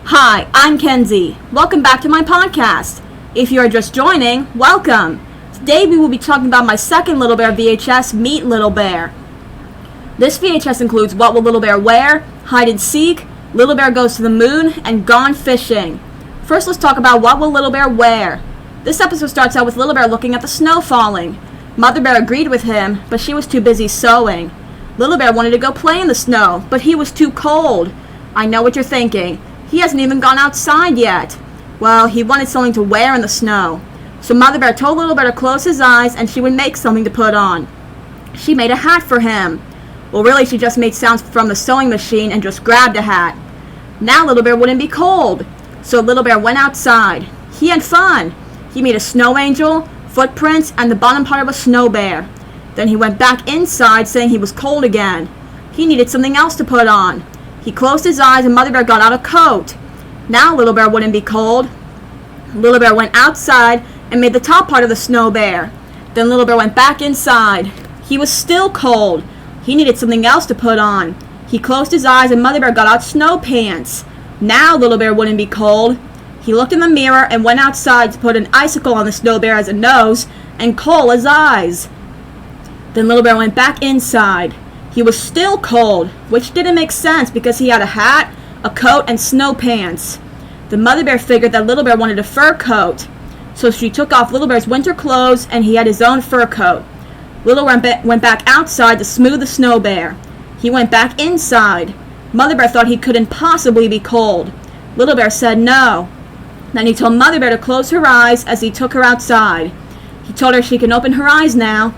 Hi, I'm Kenzie. Welcome back to my podcast. If you are just joining, welcome. Today we will be talking about my second Little Bear VHS, Meet Little Bear. This VHS includes What Will Little Bear Wear, Hide and Seek, Little Bear Goes to the Moon, and Gone Fishing. First, let's talk about What Will Little Bear Wear. This episode starts out with Little Bear looking at the snow falling. Mother Bear agreed with him, but she was too busy sewing. Little Bear wanted to go play in the snow, but he was too cold. I know what you're thinking. He hasn't even gone outside yet. Well, he wanted something to wear in the snow. So Mother Bear told Little Bear to close his eyes and she would make something to put on. She made a hat for him. Well, really, she just made sounds from the sewing machine and just grabbed a hat. Now Little Bear wouldn't be cold. So Little Bear went outside. He had fun. He made a snow angel, footprints, and the bottom part of a snow bear. Then he went back inside saying he was cold again. He needed something else to put on. He closed his eyes and Mother Bear got out a coat. Now Little Bear wouldn't be cold. Little Bear went outside and made the top part of the snow bear. Then Little Bear went back inside. He was still cold. He needed something else to put on. He closed his eyes and Mother Bear got out snow pants. Now Little Bear wouldn't be cold. He looked in the mirror and went outside to put an icicle on the snow bear as a nose and coal as eyes. Then Little Bear went back inside. He was still cold, which didn't make sense because he had a hat, a coat, and snow pants. The Mother Bear figured that Little Bear wanted a fur coat, so she took off Little Bear's winter clothes and he had his own fur coat. Little Bear went back outside to smooth the snow bear. He went back inside. Mother Bear thought he couldn't possibly be cold. Little Bear said no. Then he told Mother Bear to close her eyes as he took her outside. He told her she can open her eyes now.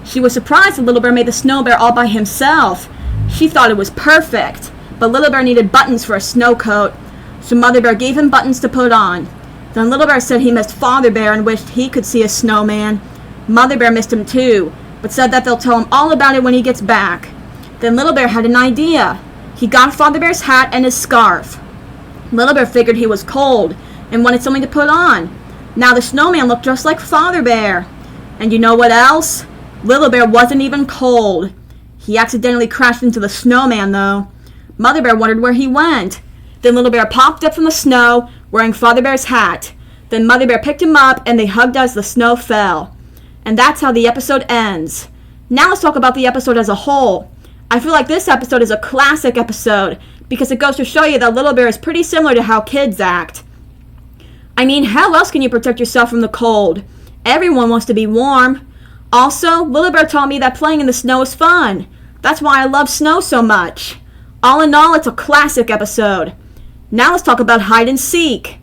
She was surprised that Little Bear made the snow bear all by himself. She thought it was perfect, but Little Bear needed buttons for a snow coat, so Mother Bear gave him buttons to put on. Then Little Bear said he missed Father Bear and wished he could see a snowman. Mother Bear missed him too, but said that they'll tell him all about it when he gets back. Then Little Bear had an idea. He got Father Bear's hat and his scarf. Little Bear figured he was cold and wanted something to put on. Now the snowman looked just like Father Bear. And you know what else? Little Bear wasn't even cold. He accidentally crashed into the snowman, though. Mother Bear wondered where he went. Then Little Bear popped up from the snow, wearing Father Bear's hat. Then Mother Bear picked him up, and they hugged as the snow fell. And that's how the episode ends. Now let's talk about the episode as a whole. I feel like this episode is a classic episode, because it goes to show you that Little Bear is pretty similar to how kids act. I mean, how else can you protect yourself from the cold? Everyone wants to be warm. Also, Little Bear taught me that playing in the snow is fun. That's why I love snow so much. All in all, it's a classic episode. Now let's talk about Hide and Seek.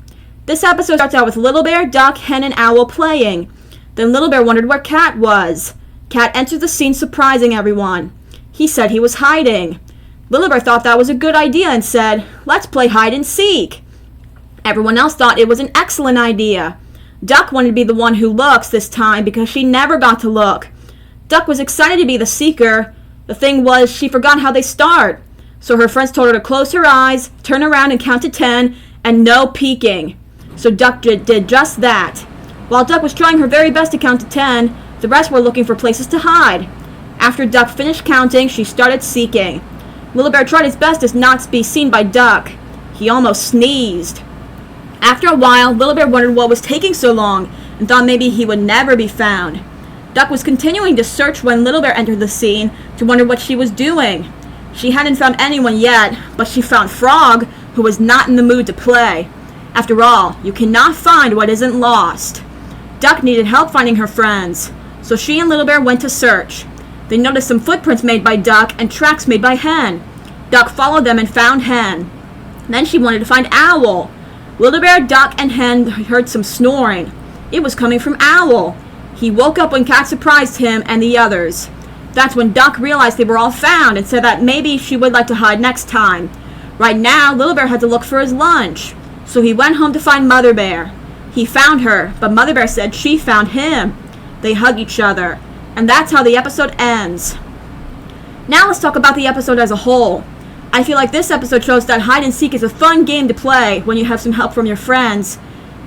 This episode starts out with Little Bear, Duck, Hen, and Owl playing. Then Little Bear wondered where Cat was. Cat entered the scene surprising everyone. He said he was hiding. Little Bear thought that was a good idea and said, "Let's play Hide and Seek." Everyone else thought it was an excellent idea. Duck wanted to be the one who looks this time because she never got to look. Duck was excited to be the seeker. The thing was, she forgot how they start. So her friends told her to close her eyes, turn around and count to 10, and no peeking. So Duck did just that. While Duck was trying her very best to count to 10, the rest were looking for places to hide. After Duck finished counting, she started seeking. Little Bear tried his best to not be seen by Duck. He almost sneezed. After a while, Little Bear wondered what was taking so long and thought maybe he would never be found. Duck was continuing to search when Little Bear entered the scene to wonder what she was doing. She hadn't found anyone yet, but she found Frog, who was not in the mood to play. After all, you cannot find what isn't lost. Duck needed help finding her friends, so she and Little Bear went to search. They noticed some footprints made by Duck and tracks made by Hen. Duck followed them and found Hen. Then she wanted to find Owl. Little Bear, Duck, and Hen heard some snoring. It was coming from Owl. He woke up when Cat surprised him and the others. That's when Duck realized they were all found and said that maybe she would like to hide next time. Right now, Little Bear had to look for his lunch, so he went home to find Mother Bear. He found her, but Mother Bear said she found him. They hug each other, and that's how the episode ends. Now let's talk about the episode as a whole. I feel like this episode shows that hide and seek is a fun game to play when you have some help from your friends.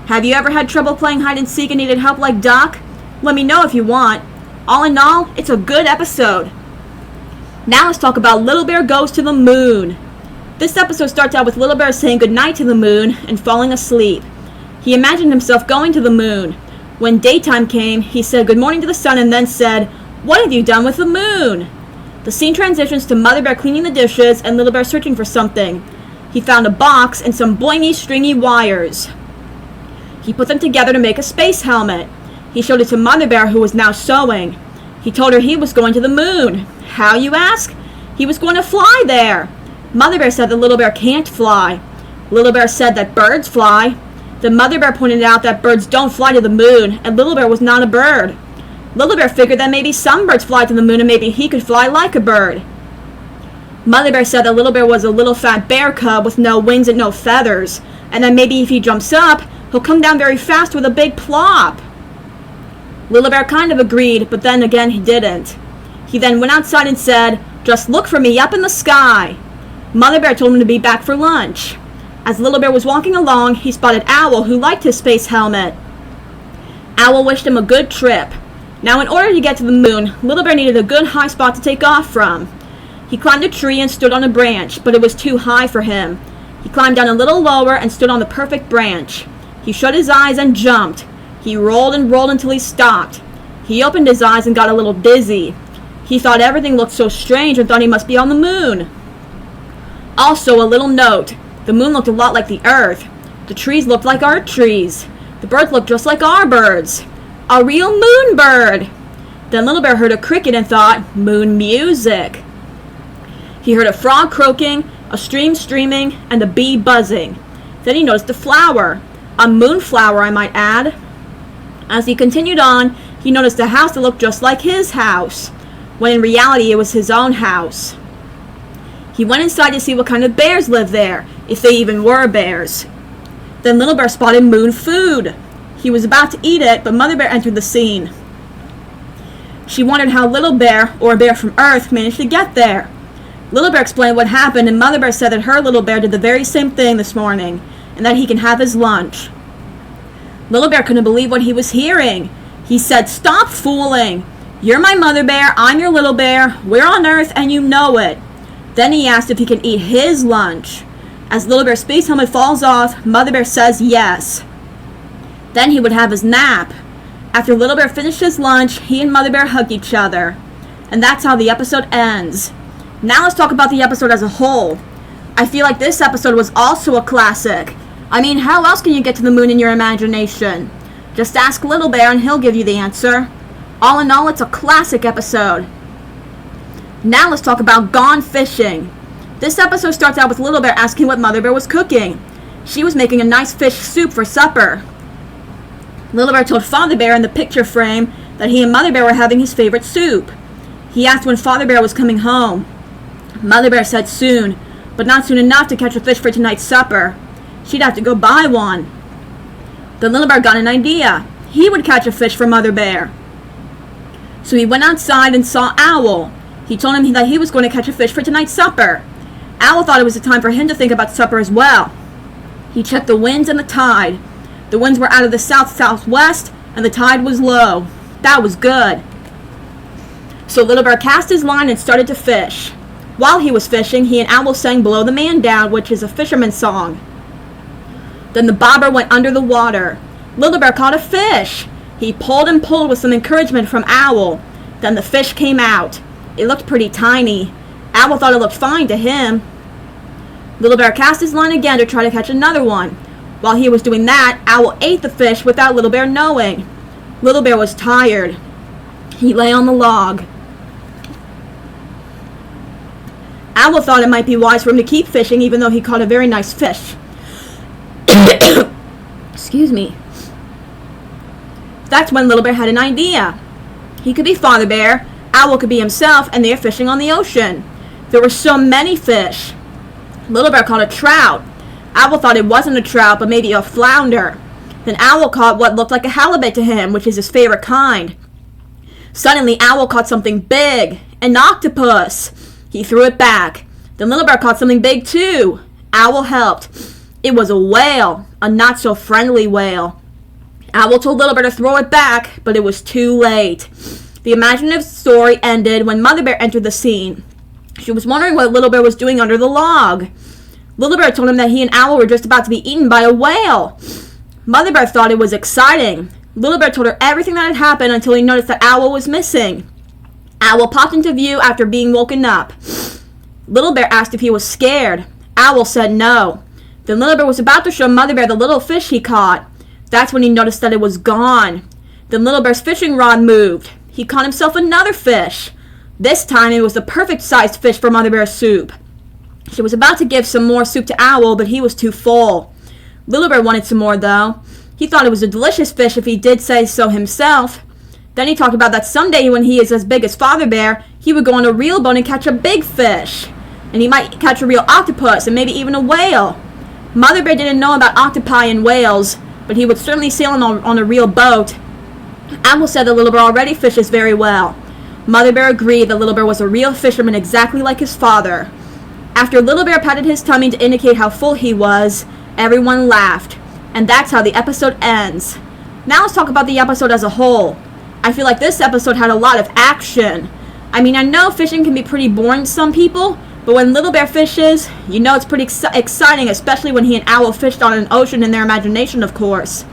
Have you ever had trouble playing hide and seek and needed help like Duck? Let me know if you want. All in all, it's a good episode. Now let's talk about Little Bear Goes to the Moon. This episode starts out with Little Bear saying goodnight to the moon and falling asleep. He imagined himself going to the moon. When daytime came, he said good morning to the sun and then said, "What have you done with the moon?" The scene transitions to Mother Bear cleaning the dishes and Little Bear searching for something. He found a box and some boingy, stringy wires. He put them together to make a space helmet. He showed it to Mother Bear, who was now sewing. He told her he was going to the moon. How, you ask? He was going to fly there. Mother Bear said that Little Bear can't fly. Little Bear said that birds fly. Then Mother Bear pointed out that birds don't fly to the moon, and Little Bear was not a bird. Little Bear figured that maybe some birds fly to the moon and maybe he could fly like a bird. Mother Bear said that Little Bear was a little fat bear cub with no wings and no feathers, and that maybe if he jumps up, he'll come down very fast with a big plop. Little Bear kind of agreed, but then again he didn't. He then went outside and said, "Just look for me up in the sky." Mother Bear told him to be back for lunch. As Little Bear was walking along, he spotted Owl, who liked his space helmet. Owl wished him a good trip. Now, in order to get to the moon, Little Bear needed a good high spot to take off from. He climbed a tree and stood on a branch, but it was too high for him. He climbed down a little lower and stood on the perfect branch. He shut his eyes and jumped. He rolled and rolled until he stopped. He opened his eyes and got a little dizzy. He thought everything looked so strange and thought he must be on the moon. Also, a little note. The moon looked a lot like the Earth. The trees looked like our trees. The birds looked just like our birds. A real moon bird! Then Little Bear heard a cricket and thought, moon music. He heard a frog croaking, a stream streaming, and a bee buzzing. Then he noticed a flower. A moonflower, I might add. As he continued on, he noticed a house that looked just like his house, when in reality it was his own house. He went inside to see what kind of bears lived there, if they even were bears. Then Little Bear spotted moon food. He was about to eat it, but Mother Bear entered the scene. She wondered how Little Bear, or a bear from Earth, managed to get there. Little Bear explained what happened, and Mother Bear said that her Little Bear did the very same thing this morning, and that he can have his lunch. Little Bear couldn't believe what he was hearing. He said, "Stop fooling! You're my Mother Bear, I'm your Little Bear, we're on Earth, and you know it." Then he asked if he can eat his lunch. As Little Bear's space helmet falls off, Mother Bear says yes. Then he would have his nap. After Little Bear finished his lunch, he and Mother Bear hug each other. And that's how the episode ends. Now let's talk about the episode as a whole. I feel like this episode was also a classic. I mean, how else can you get to the moon in your imagination? Just ask Little Bear and he'll give you the answer. All in all, it's a classic episode. Now let's talk about Gone Fishing. This episode starts out with Little Bear asking what Mother Bear was cooking. She was making a nice fish soup for supper. Little Bear told Father Bear in the picture frame that he and Mother Bear were having his favorite soup. He asked when Father Bear was coming home. Mother Bear said soon, but not soon enough to catch a fish for tonight's supper. She'd have to go buy one. Then Little Bear got an idea. He would catch a fish for Mother Bear. So he went outside and saw Owl. He told him that he was going to catch a fish for tonight's supper. Owl thought it was a time for him to think about supper as well. He checked the winds and the tide. The winds were out of the south-southwest, and the tide was low. That was good. So Little Bear cast his line and started to fish. While he was fishing, he and Owl sang Blow the Man Down, which is a fisherman's song. Then the bobber went under the water. Little Bear caught a fish. He pulled and pulled with some encouragement from Owl. Then the fish came out. It looked pretty tiny. Owl thought it looked fine to him. Little Bear cast his line again to try to catch another one. While he was doing that, Owl ate the fish without Little Bear knowing. Little Bear was tired. He lay on the log. Owl thought it might be wise for him to keep fishing even though he caught a very nice fish. Excuse me. That's when Little Bear had an idea. He could be Father Bear, Owl could be himself, and they are fishing on the ocean. There were so many fish. Little Bear caught a trout. Owl thought it wasn't a trout, but maybe a flounder. Then Owl caught what looked like a halibut to him, which is his favorite kind. Suddenly, Owl caught something big, an octopus. He threw it back. Then Little Bear caught something big too. Owl helped. It was a whale, a not-so-friendly whale. Owl told Little Bear to throw it back, but it was too late. The imaginative story ended when Mother Bear entered the scene. She was wondering what Little Bear was doing under the log. Little Bear told him that he and Owl were just about to be eaten by a whale. Mother Bear thought it was exciting. Little Bear told her everything that had happened until he noticed that Owl was missing. Owl popped into view after being woken up. Little Bear asked if he was scared. Owl said no. Then Little Bear was about to show Mother Bear the little fish he caught. That's when he noticed that it was gone. Then Little Bear's fishing rod moved. He caught himself another fish. This time it was the perfect sized fish for Mother Bear's soup. She was about to give some more soup to Owl, but he was too full. Little Bear wanted some more, though. He thought it was a delicious fish if he did say so himself. Then he talked about that someday when he is as big as Father Bear, he would go on a real boat and catch a big fish. And he might catch a real octopus and maybe even a whale. Mother Bear didn't know about octopi and whales, but he would certainly sail on a real boat. Owl said that Little Bear already fishes very well. Mother Bear agreed that Little Bear was a real fisherman exactly like his father. After Little Bear patted his tummy to indicate how full he was, everyone laughed. And that's how the episode ends. Now let's talk about the episode as a whole. I feel like this episode had a lot of action. I mean, I know fishing can be pretty boring to some people, but when Little Bear fishes, you know it's pretty exciting, especially when he and Owl fished on an ocean in their imagination, of course.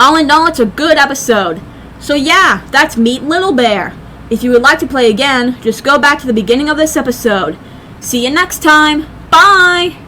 All in all, it's a good episode. So yeah, that's Meet Little Bear. If you would like to play again, just go back to the beginning of this episode. See you next time. Bye!